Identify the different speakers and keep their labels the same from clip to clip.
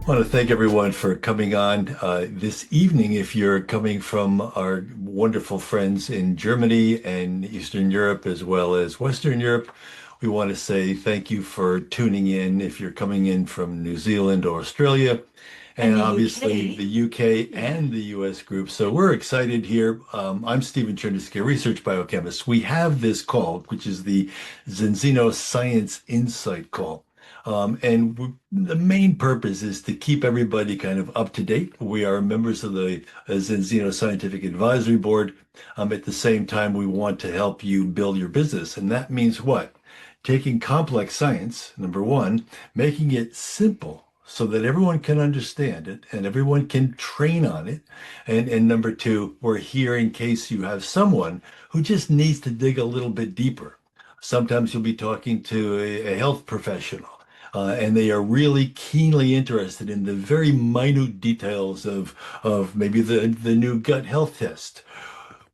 Speaker 1: I want to thank everyone for coming on this evening. If you're coming from our wonderful friends in Germany and Eastern Europe, as well as Western Europe, we want to say thank you for tuning in. If you're coming in from New Zealand or Australia,
Speaker 2: And
Speaker 1: and
Speaker 2: the
Speaker 1: obviously the
Speaker 2: UK.
Speaker 1: UK
Speaker 2: Yeah.
Speaker 1: and the US group. So we're excited here. I'm Stephen Cherniske, research biochemist. We have this call, which is the Zinzino Science Insight call. The main purpose is to keep everybody kind of up to date. We are members of the Zinzino Scientific Advisory Board. At the same time, we want to help you build your business. And that means what? Taking complex science, number one, making it simple so that everyone can understand it and everyone can train on it. And number two, we're here in case you have someone who just needs to dig a little bit deeper. Sometimes you'll be talking to a health professional, and they are really keenly interested in the very minute details of maybe the new gut health test.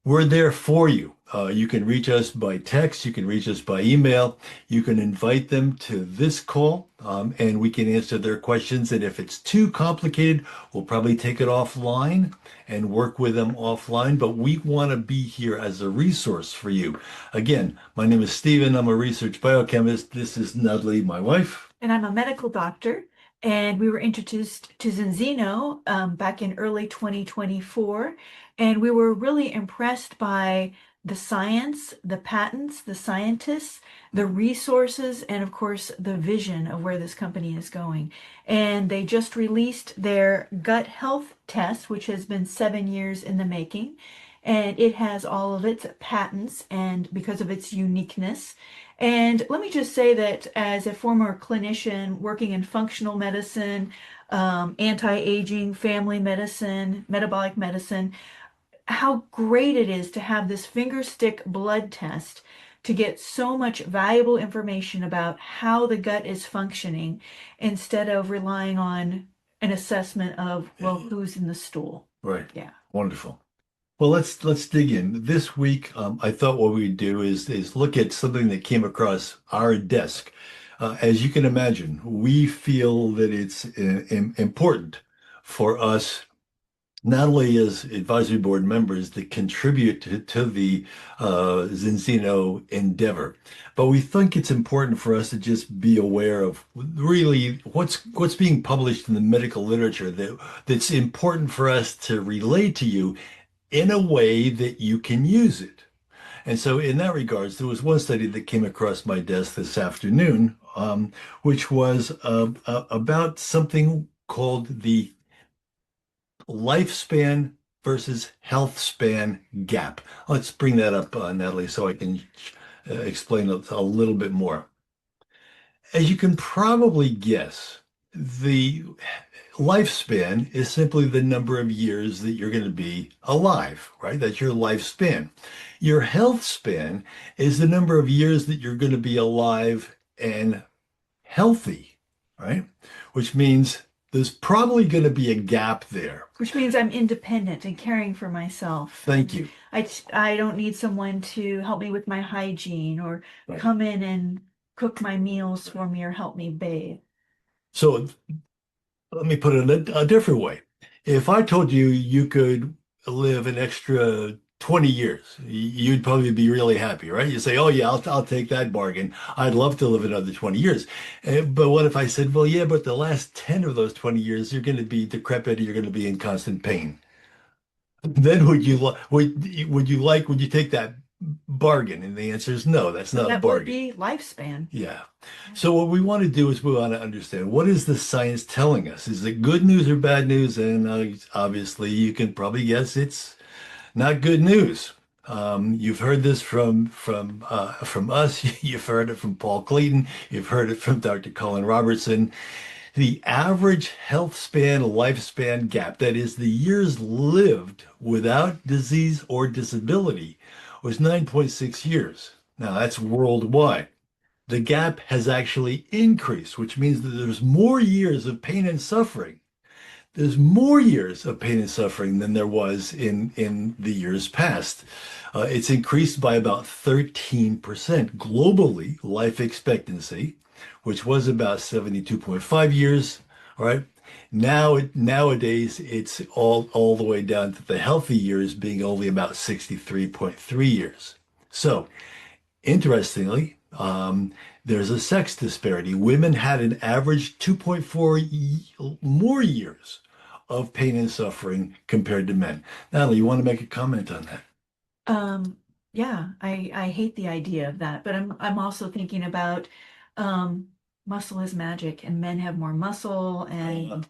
Speaker 1: We're there for you. You can reach us by text, you can reach us by email, you can invite them to this call, and we can answer their questions. And if it's too complicated, we'll probably take it offline and work with them offline. But we want to be here as a resource for you. Again, my name is Stephen. I'm a research biochemist. This is Natalie, my wife.
Speaker 2: And I'm a medical doctor. And we were introduced to Zinzino back in early 2024. And we were really impressed by the science, the patents, the scientists, the resources, and of course, the vision of where this company is going. And they just released their gut health test, which has been 7 years in the making. And it has all of its patents and because of its uniqueness. And let me just say that as a former clinician working in functional medicine, anti-aging, family medicine, metabolic medicine, how great it is to have this finger stick blood test to get so much valuable information about how the gut is functioning instead of relying on an assessment of, well, who's in the stool.
Speaker 1: Right.
Speaker 2: Yeah.
Speaker 1: Wonderful. Well, let's dig in. This week, I thought what we'd do is look at something that came across our desk. As you can imagine, we feel that it's important for us, not only as advisory board members, to contribute to the Zinzino endeavor, but we think it's important for us to just be aware of really what's being published in the medical literature that's important for us to relay to you in a way that you can use it. And so, in that regards, there was one study that came across my desk this afternoon, which was about something called the lifespan versus health span gap. Let's bring that up, Natalie, so I can explain a little bit more. As you can probably guess, the lifespan is simply the number of years that you're going to be alive, right? That's your lifespan. Your health span is the number of years that you're going to be alive and healthy, right? Which means there's probably going to be a gap there.
Speaker 2: Which means I'm independent and caring for myself.
Speaker 1: Thank
Speaker 2: And
Speaker 1: you.
Speaker 2: I don't need someone to help me with my hygiene or
Speaker 1: Right.
Speaker 2: come in and cook my meals for me or help me bathe.
Speaker 1: So let me put it a different way. If I told you you could live an extra 20 years, you'd probably be really happy, right? You say, "Oh yeah, I'll take that bargain. I'd love to live another 20 years." But what if I said, "Well, yeah, but the last 10 of those 20 years, you're going to be decrepit, you're going to be in constant pain." Then would you take that bargain? And the answer is no, that's
Speaker 2: So
Speaker 1: not a
Speaker 2: that would
Speaker 1: bargain.
Speaker 2: be lifespan.
Speaker 1: Yeah. So what we want to do is we want to understand, what is the science telling us? Is it good news or bad news? And obviously, you can probably guess it's not good news. You've heard this from us. You've heard it from Paul Clayton. You've heard it from Dr. Colin Robertson. The average health span lifespan gap, that is the years lived without disease or disability, was 9.6 years. Now that's worldwide. The gap has actually increased, which means that there's more years of pain and suffering. There's more years of pain and suffering than there was in the years past. It's increased by about 13% globally. Life expectancy, which was about 72.5 years, all right, Nowadays, it's all the way down to the healthy years being only about 63.3 years. So, interestingly, there's a sex disparity. Women had an average 2.4 more years of pain and suffering compared to men. Natalie, you want to make a comment on that?
Speaker 2: Um, yeah, I hate the idea of that, but I'm also thinking about um, muscle is magic, and men have more muscle, and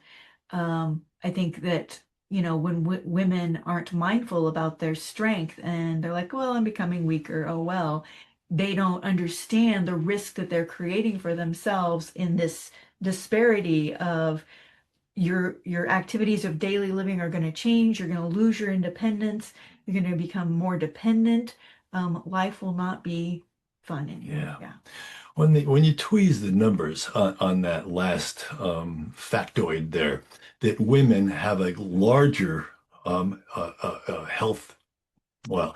Speaker 2: I think that when w women aren't mindful about their strength, and they're like, well, I'm becoming weaker. Oh well, they don't understand the risk that they're creating for themselves in this disparity of your activities of daily living are going to change. You're going to lose your independence. You're going to become more dependent. Life will not be fun anymore.
Speaker 1: Yeah.
Speaker 2: Yeah.
Speaker 1: When you tweeze the numbers on that last factoid there, that women have a larger health, well,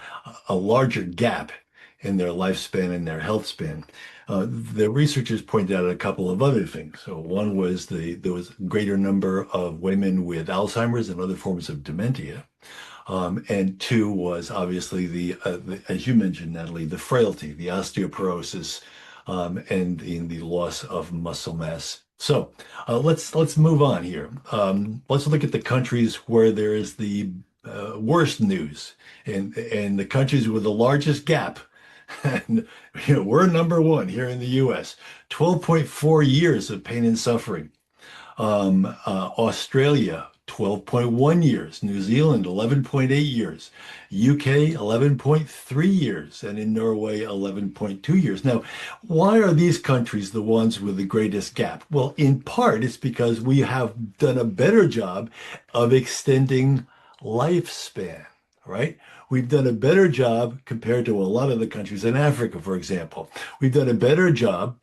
Speaker 1: a larger gap in their lifespan and their health span. The researchers pointed out a couple of other things. So one was there was a greater number of women with Alzheimer's and other forms of dementia. And two was obviously as you mentioned, Natalie, the frailty, the osteoporosis, and in the loss of muscle mass. So let's move on here. Let's look at the countries where there is the worst news, and the countries with the largest gap. And we're number one here in the U.S. 12.4 years of pain and suffering. Australia, 12.1 years. New Zealand, 11.8 years. UK, 11.3 years. And in Norway, 11.2 years. Now, why are these countries the ones with the greatest gap? Well, in part, it's because we have done a better job of extending lifespan, right? We've done a better job compared to a lot of the countries in Africa, for example. We've done a better job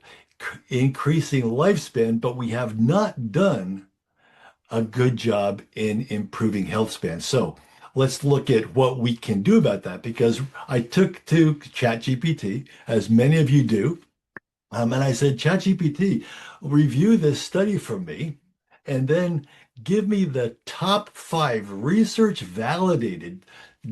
Speaker 1: increasing lifespan, but we have not done a good job in improving health span. So let's look at what we can do about that, because I took to ChatGPT, as many of you do, and I said, ChatGPT, review this study for me, and then give me the top 5 research validated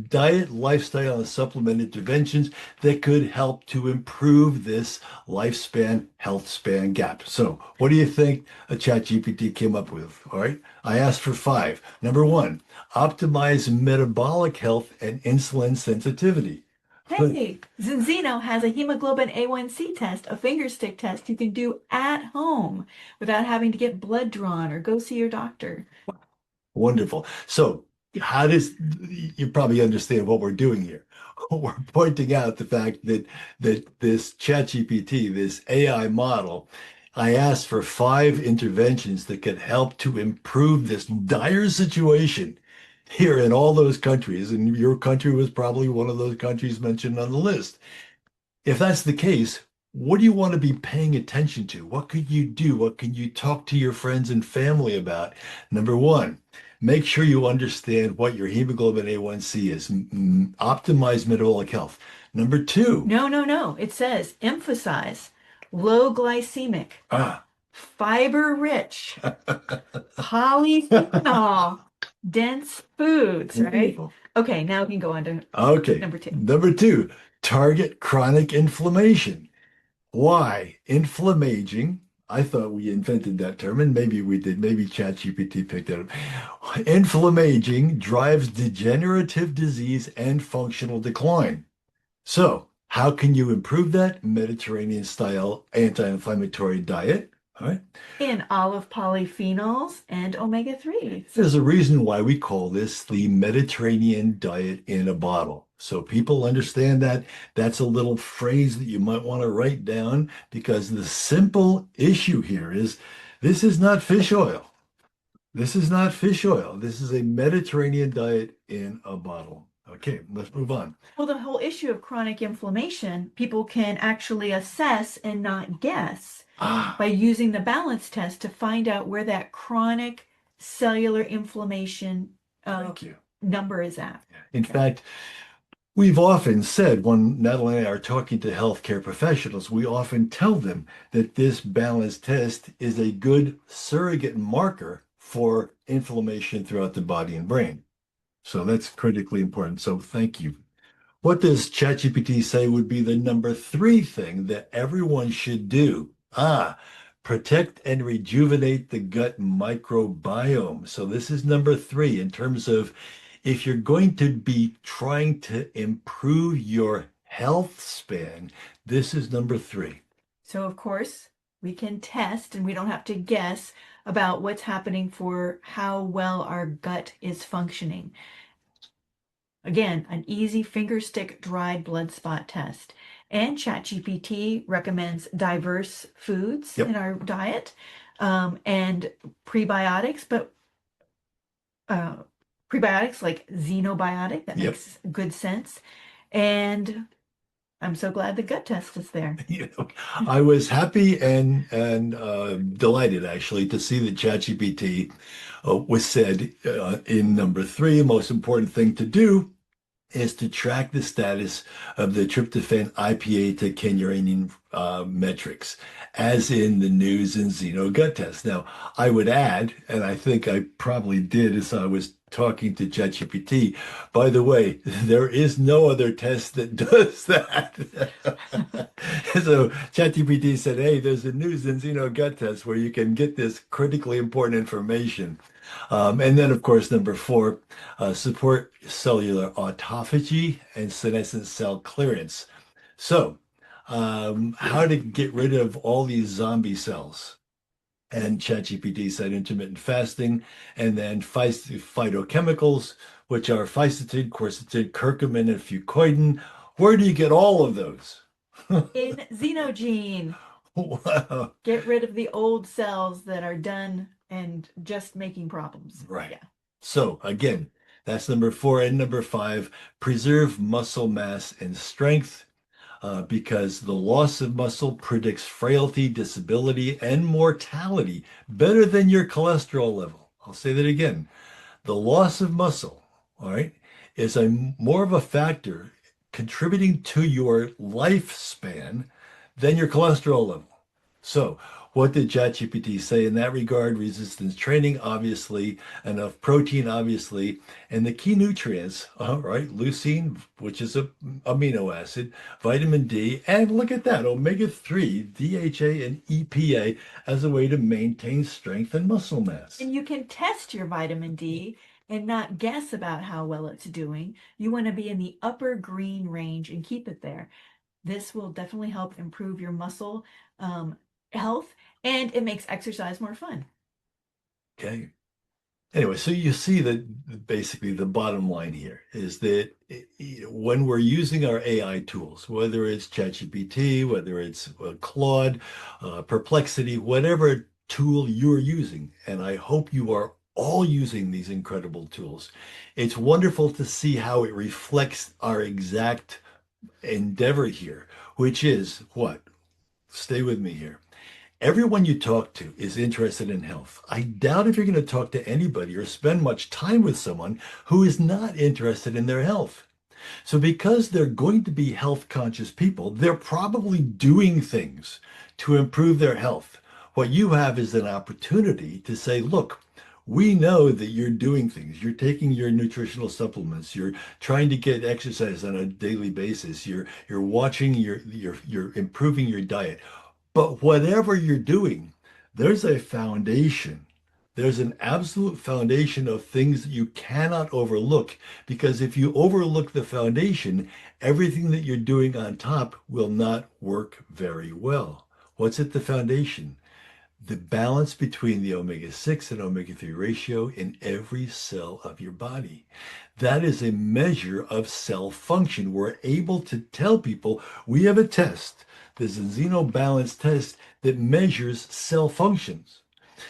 Speaker 1: diet, lifestyle, and supplement interventions that could help to improve this lifespan, health span gap. So, what do you think a ChatGPT came up with? All right. I asked for 5. Number 1, optimize metabolic health and insulin sensitivity.
Speaker 2: Hey, Zinzino has a hemoglobin A1C test, a finger stick test you can do at home without having to get blood drawn or go see your doctor.
Speaker 1: Wonderful. So, how does you probably understand what we're doing here? We're pointing out the fact that this ChatGPT, this AI model, I asked for 5 interventions that could help to improve this dire situation here in all those countries, and your country was probably one of those countries mentioned on the list. If that's the case, what do you want to be paying attention to? What could you do? What can you talk to your friends and family about? Number 1, make sure you understand what your hemoglobin A1C is. Optimize metabolic health. Number 2,
Speaker 2: No, no, no. It says emphasize low glycemic,
Speaker 1: ah,
Speaker 2: fiber rich, polyphenol dense foods, right?
Speaker 1: wonderful.
Speaker 2: Okay, now we can go on to
Speaker 1: Okay.
Speaker 2: number 2.
Speaker 1: Number 2, target chronic inflammation. Why? Inflammaging. I thought we invented that term, and maybe we did. Maybe ChatGPT picked it up. Inflammaging drives degenerative disease and functional decline. So, how can you improve that? Mediterranean style anti-inflammatory diet. All right.
Speaker 2: In olive polyphenols and omega-3s.
Speaker 1: There's a reason why we call this the Mediterranean diet in a bottle. So people understand that. That's a little phrase that you might want to write down, because the simple issue here is this is not fish oil. This is not fish oil. This is a Mediterranean diet in a bottle. Okay, let's move on.
Speaker 2: Well, the whole issue of chronic inflammation, people can actually assess and not guess by using the balance test to find out where that chronic cellular inflammation
Speaker 1: Thank you.
Speaker 2: number is at.
Speaker 1: In fact, we've often said when Natalie and I are talking to healthcare professionals, we often tell them that this balance test is a good surrogate marker for inflammation throughout the body and brain. So that's critically important. So thank you. What does ChatGPT say would be the number three thing that everyone should do? Protect and rejuvenate the gut microbiome. So this is number three in terms of if you're going to be trying to improve your health span, this is number three.
Speaker 2: So, of course, we can test and we don't have to guess about what's happening for how well our gut is functioning. Again, an easy finger stick dried blood spot test. And ChatGPT recommends diverse foods
Speaker 1: Yep.
Speaker 2: in our diet and prebiotics, but prebiotics like xenobiotic, that
Speaker 1: Yep.
Speaker 2: makes good sense. And I'm so glad the gut test is there.
Speaker 1: I was happy and delighted actually to see that ChatGPT was said in number three, most important thing to do is to track the status of the tryptophan IPA to kynurenine metrics, as in the new Zinzino gut test. Now, I would add, and I think I probably did as I was talking to ChatGPT, by the way, there is no other test that does that. So ChatGPT said, hey, there's a new Zinzino gut test where you can get this critically important information. And then, of course, number four, support cellular autophagy and senescent cell clearance. So, how to get rid of all these zombie cells? And ChatGPT said intermittent fasting, and then phytochemicals, which are fisetin, quercetin, curcumin, and fucoidan. Where do you get all of those?
Speaker 2: In Xenogene.
Speaker 1: Wow.
Speaker 2: Get rid of the old cells that are done and just making problems.
Speaker 1: Right.
Speaker 2: Yeah.
Speaker 1: So again, that's number four. And number five, preserve muscle mass and strength. Because the loss of muscle predicts frailty, disability, and mortality better than your cholesterol level. I'll say that again. The loss of muscle, all right, is more of a factor contributing to your lifespan than your cholesterol level. So, what did ChatGPT say in that regard? Resistance training, obviously, enough protein, obviously, and the key nutrients, all right, leucine, which is a amino acid, vitamin D, and look at that, omega-3, DHA, and EPA as a way to maintain strength and muscle mass.
Speaker 2: And you can test your vitamin D and not guess about how well it's doing. You want to be in the upper green range and keep it there. This will definitely help improve your muscle health, and it makes exercise more fun.
Speaker 1: Okay. Anyway, so you see that basically the bottom line here is that when we're using our AI tools, whether it's ChatGPT, whether it's Claude, Perplexity, whatever tool you're using, and I hope you are all using these incredible tools, it's wonderful to see how it reflects our exact endeavor here, which is what? Stay with me here. Everyone you talk to is interested in health. I doubt if you're going to talk to anybody or spend much time with someone who is not interested in their health. So because they're going to be health conscious people, they're probably doing things to improve their health. What you have is an opportunity to say, look, we know that you're doing things. You're taking your nutritional supplements. You're trying to get exercise on a daily basis. You're watching you're improving your diet. But whatever you're doing, there's a foundation. There's an absolute foundation of things that you cannot overlook, because if you overlook the foundation, everything that you're doing on top will not work very well. What's at the foundation? The balance between the omega-6 and omega-3 ratio in every cell of your body. That is a measure of cell function. We're able to tell people we have a test, the Zinzino balance test, that measures cell functions.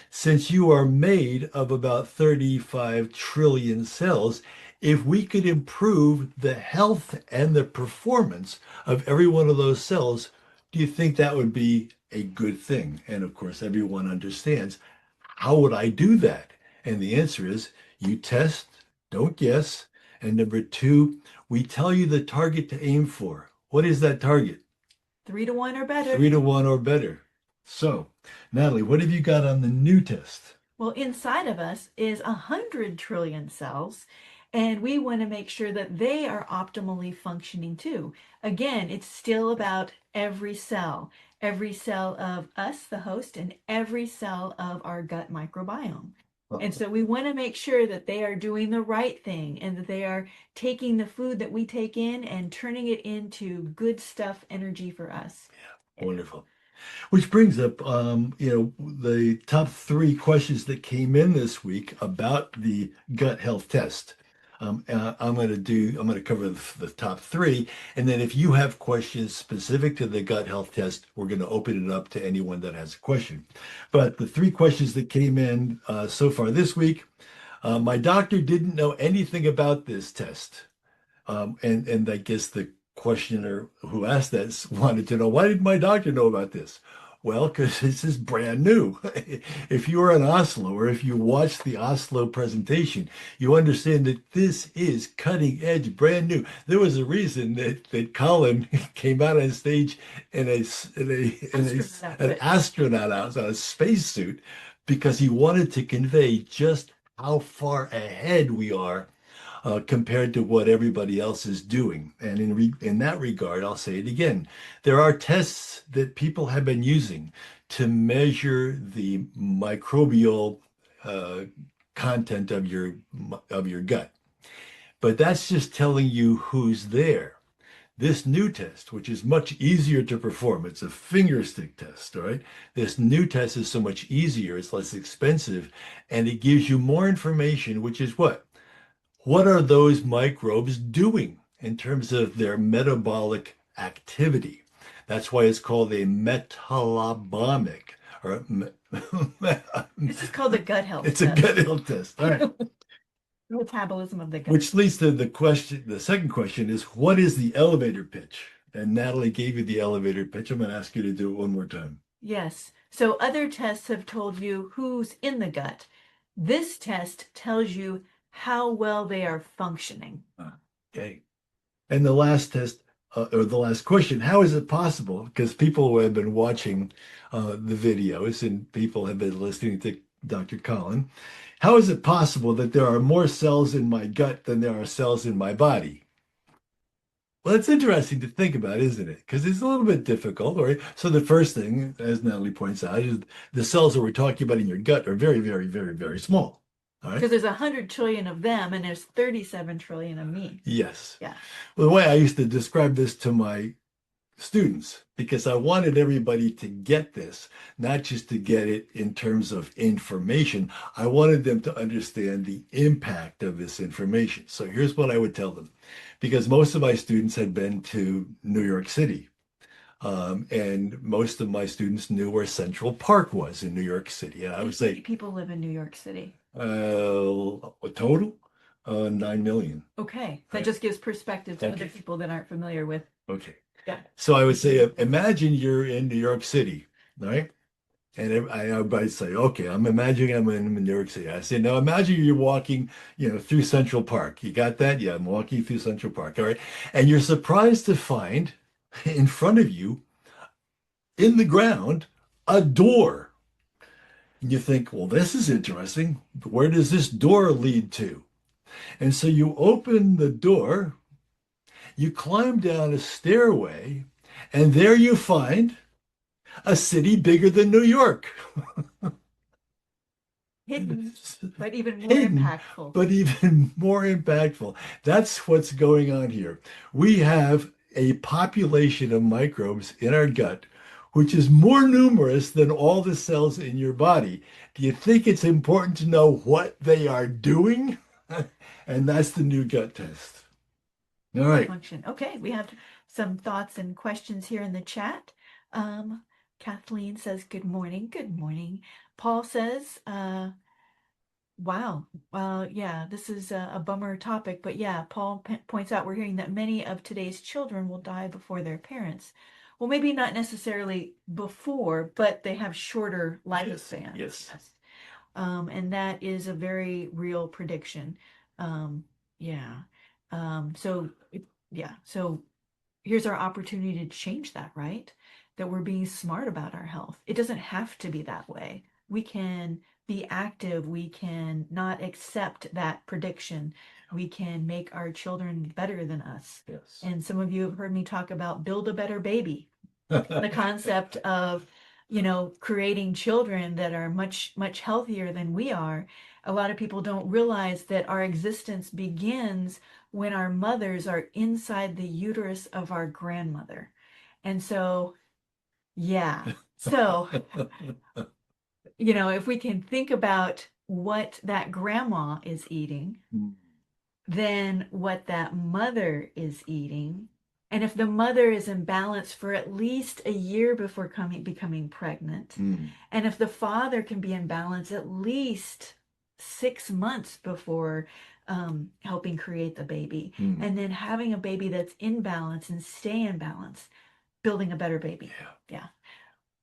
Speaker 1: Since you are made of about 35 trillion cells, if we could improve the health and the performance of every one of those cells, do you think that would be a good thing? And of course, everyone understands, how would I do that? And the answer is you test, don't guess. And number two, we tell you the target to aim for. What is that target?
Speaker 2: 3 to 1 or better.
Speaker 1: 3 to 1 or better. So, Natalie, what have you got on the new test?
Speaker 2: Well, inside of us is 100 trillion cells, and we want to make sure that they are optimally functioning too. Again, it's still about every cell of us, the host, and every cell of our gut microbiome. And so we want to make sure that they are doing the right thing and that they are taking the food that we take in and turning it into good stuff, energy for us.
Speaker 1: Yeah, wonderful. Which brings up, the top three questions that came in this week about the gut health test. I'm going to cover the top three, and then if you have questions specific to the gut health test, we're going to open it up to anyone that has a question. But the three questions that came in so far this week, my doctor didn't know anything about this test. And I guess the questioner who asked that wanted to know, why did my doctor know about this? Well, because this is brand new. If you were in Oslo or if you watched the Oslo presentation, you understand that this is cutting edge, brand new. There was a reason that Colin came out on stage in an astronaut out on a spacesuit because he wanted to convey just how far ahead we are compared to what everybody else is doing. And in that regard, I'll say it again. There are tests that people have been using to measure the microbial uh, content of your gut. But that's just telling you who's there. This new test, which is much easier to perform, it's a finger stick test, all right? This new test is so much easier, it's less expensive, and it gives you more information, which is what? What are those microbes doing in terms of their metabolic activity? That's why it's called a metabolomic. Or
Speaker 2: This is called the gut health
Speaker 1: it's a
Speaker 2: test.
Speaker 1: gut health test. All right.
Speaker 2: Metabolism of the gut.
Speaker 1: Which leads to the question. The second question is, what is the elevator pitch? And Natalie gave you the elevator pitch. I'm going to ask you to do it one more time.
Speaker 2: Yes. So other tests have told you who's in the gut. This test tells you how well they are functioning.
Speaker 1: Okay. And the last test, or the last question, how is it possible? Because people have been watching the videos and people have been listening to Dr. Colin. How is it possible that there are more cells in my gut than there are cells in my body? Well, it's interesting to think about, isn't it? Because it's a little bit difficult. Right? So the first thing, as Natalie points out, is the cells that we're talking about in your gut are very, very, very, very small. All right.
Speaker 2: Because there's 100 trillion of them and there's 37 trillion of me.
Speaker 1: Yes.
Speaker 2: Yeah.
Speaker 1: Well, the way I used to describe this to my students, because I wanted everybody to get this, not just to get it in terms of information. I wanted them to understand the impact of this information. So here's what I would tell them, because most of my students had been to New York City. And most of my students knew where Central Park was in New York City. And I would say,
Speaker 2: people live in New York City?
Speaker 1: A total? 9 million.
Speaker 2: Okay. That just gives perspective to other people that aren't familiar with.
Speaker 1: Okay.
Speaker 2: Yeah.
Speaker 1: So I would say, imagine you're in New York City, right? And everybody say, okay, I'm imagining I'm in New York City. I say, now imagine you're walking, through Central Park. You got that? Yeah, I'm walking through Central Park. All right. And you're surprised to find in front of you, in the ground, a door. And you think, well, this is interesting. Where does this door lead to? And so you open the door, you climb down a stairway, and there you find a city bigger than New York.
Speaker 2: Hidden, but even more
Speaker 1: Hidden,
Speaker 2: impactful.
Speaker 1: But even more impactful. That's what's going on here. We have a population of microbes in our gut, which is more numerous than all the cells in your body. Do you think it's important to know what they are doing? And that's the new gut test. All right.
Speaker 2: Function. Okay, we have some thoughts and questions here in the chat. Kathleen says, good morning. Good morning. Paul says, wow, yeah, this is a bummer topic, but yeah, Paul points out we're hearing that many of today's children will die before their parents. Well, maybe not necessarily before, but they have shorter lifespans.
Speaker 1: Yes.
Speaker 2: And that is a very real prediction. Yeah. So here's our opportunity to change that, right? That we're being smart about our health. It doesn't have to be that way. We can be active, we can not accept that prediction. We can make our children better than us.
Speaker 1: Yes.
Speaker 2: And some of you have heard me talk about build a better baby, the concept of, creating children that are much, much healthier than we are. A lot of people don't realize that our existence begins when our mothers are inside the uterus of our grandmother. And so, yeah. So, if we can think about what that grandma is eating, then what that mother is eating, and if the mother is in balance for at least a year before becoming pregnant, and if the father can be in balance at least 6 months before helping create the baby, and then having a baby that's in balance and stay in balance, building a better baby. Yeah.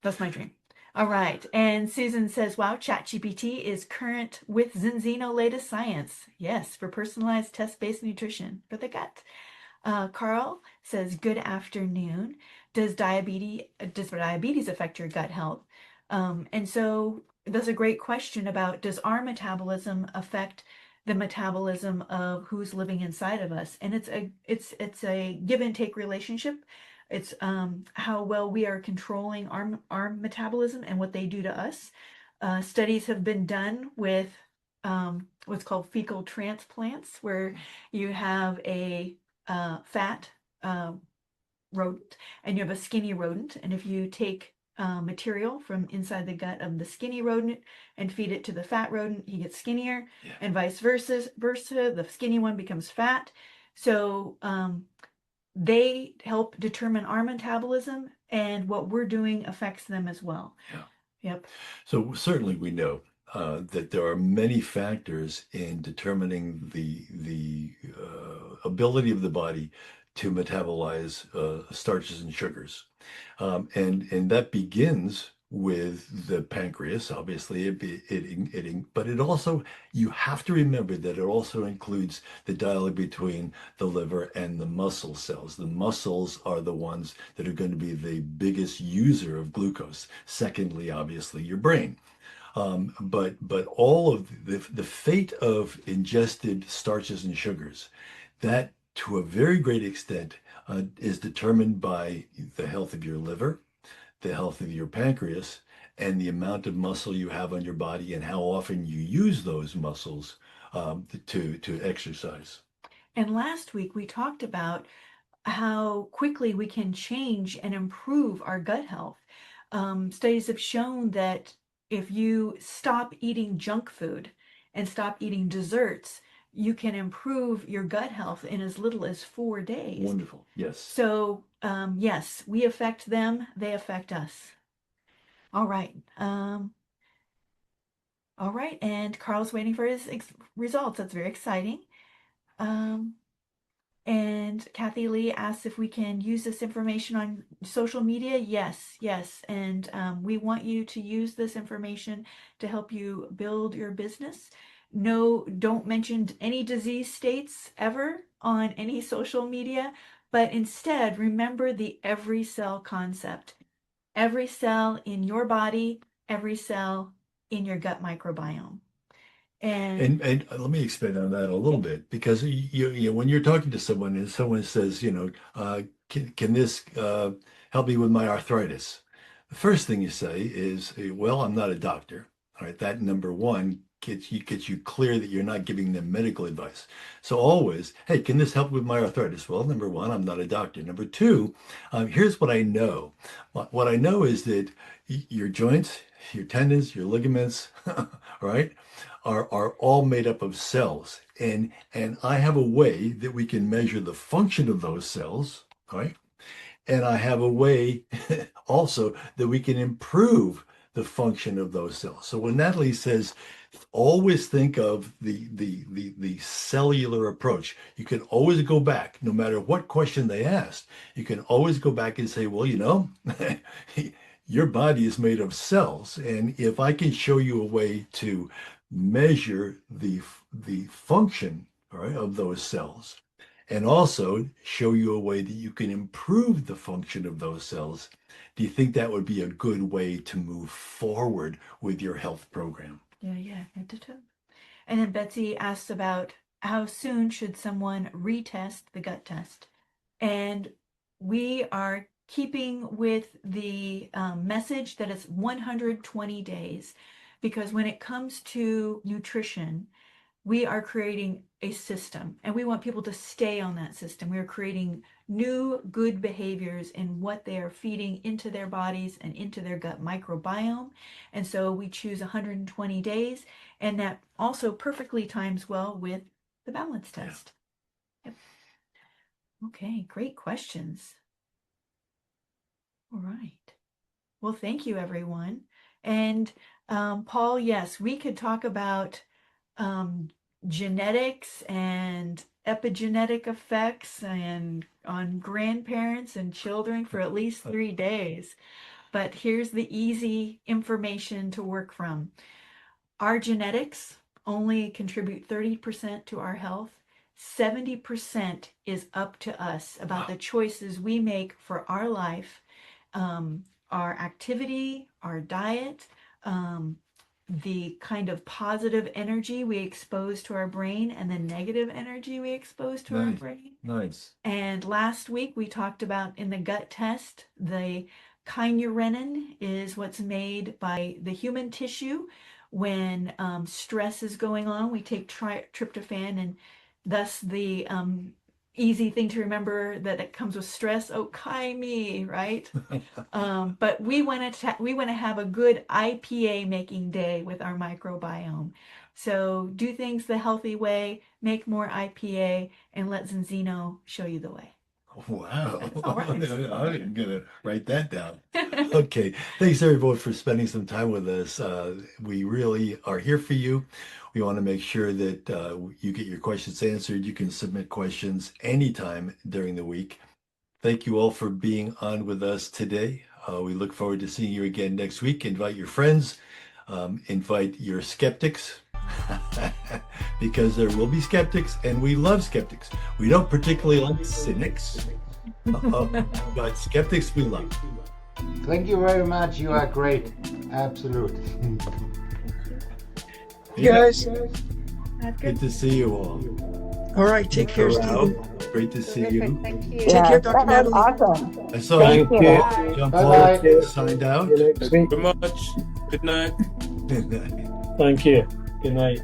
Speaker 2: That's my dream. All right. And Susan says, wow, ChatGPT is current with Zinzino latest science. Yes, for personalized test-based nutrition for the gut. Carl says, good afternoon. Does diabetes affect your gut health? And so that's a great question about, does our metabolism affect the metabolism of who's living inside of us? And it's a give and take relationship. It's how well we are controlling our metabolism and what they do to us. Studies have been done with what's called fecal transplants, where you have a fat rodent and you have a skinny rodent. And if you take material from inside the gut of the skinny rodent and feed it to the fat rodent, he gets skinnier, and vice versa. The skinny one becomes fat. So they help determine our metabolism, and what we're doing affects them as well. Yep.
Speaker 1: So certainly we know that there are many factors in determining the ability of the body to metabolize starches and sugars, and that begins with the pancreas. Obviously, but it also, you have to remember that it also includes the dialogue between the liver and the muscle cells. The muscles are the ones that are going to be the biggest user of glucose. Secondly, obviously, your brain. But all of the fate of ingested starches and sugars, that to a very great extent is determined by the health of your liver, the health of your pancreas, and the amount of muscle you have on your body and how often you use those muscles to exercise.
Speaker 2: And last week we talked about how quickly we can change and improve our gut health. Studies have shown that if you stop eating junk food and stop eating desserts, you can improve your gut health in as little as 4 days.
Speaker 1: Wonderful. Yes.
Speaker 2: So, yes, we affect them, they affect us. All right. All right. And Carl's waiting for his results. That's very exciting. And Kathy Lee asks if we can use this information on social media. Yes, yes. And we want you to use this information to help you build your business. No, don't mention any disease states ever on any social media, but instead remember the every cell concept. Every cell in your body, every cell in your gut microbiome.
Speaker 1: And let me expand on that a little bit, because when you're talking to someone and someone says, can this help me with my arthritis? The first thing you say is, well, I'm not a doctor. All right, that number one gets you clear that you're not giving them medical advice. So always, hey, can this help with my arthritis? Well, number one, I'm not a doctor. Number two, here's what I know. What I know is that your joints, your tendons, your ligaments, right, are all made up of cells. And I have a way that we can measure the function of those cells, right? And I have a way also that we can improve the function of those cells. So when Natalie says, always think of the cellular approach, you can always go back, no matter what question they asked, you can always go back and say, well, your body is made of cells. And if I can show you a way to measure the function, right, of those cells, and also show you a way that you can improve the function of those cells, do you think that would be a good way to move forward with your health program?
Speaker 2: Yeah. And then Betsy asks about how soon should someone retest the gut test? And we are keeping with the message that it's 120 days, because when it comes to nutrition, we are creating a system and we want people to stay on that system. We are creating new good behaviors in what they are feeding into their bodies and into their gut microbiome. And so we choose 120 days, and that also perfectly times well with the balance test. Yep. Okay, great questions. All right. Well, thank you, everyone. And Paul, yes, we could talk about genetics and epigenetic effects and on grandparents and children for at least 3 days. But here's the easy information to work from. Our genetics only contribute 30% to our health. 70% is up to us about the choices we make for our life, our activity, our diet, the kind of positive energy we expose to our brain and the negative energy we expose to our brain.
Speaker 1: Nice.
Speaker 2: And last week we talked about in the gut test, the kynurenine is what's made by the human tissue when stress is going on. We take tryptophan, and thus the easy thing to remember that it comes with stress. Oh, me, right? But we want to have a good IPA making day with our microbiome. So do things the healthy way, make more IPA, and let Zinzino show you the way.
Speaker 1: Wow.
Speaker 2: All right.
Speaker 1: I'm going to write that down. Okay. Thanks, everyone, for spending some time with us. We really are here for you. We want to make sure that you get your questions answered. You can submit questions anytime during the week. Thank you all for being on with us today. We look forward to seeing you again next week. Invite your friends, invite your skeptics, because there will be skeptics, and we love skeptics. We don't particularly like cynics, but skeptics we love.
Speaker 3: Thank you very much. You are great. Absolutely.
Speaker 4: Yes.
Speaker 1: Good to see you all.
Speaker 4: All right. Take care, Stephen.
Speaker 1: Great to see you.
Speaker 5: Thank you.
Speaker 4: Take care, Dr.
Speaker 5: that was
Speaker 4: Natalie.
Speaker 5: awesome.
Speaker 1: I saw
Speaker 6: Thank
Speaker 1: you.
Speaker 6: you.
Speaker 1: John
Speaker 3: Bye-bye.
Speaker 1: Paul signed out.
Speaker 6: Thank you very much. Good night.
Speaker 1: Good night.
Speaker 6: Thank you. Good night.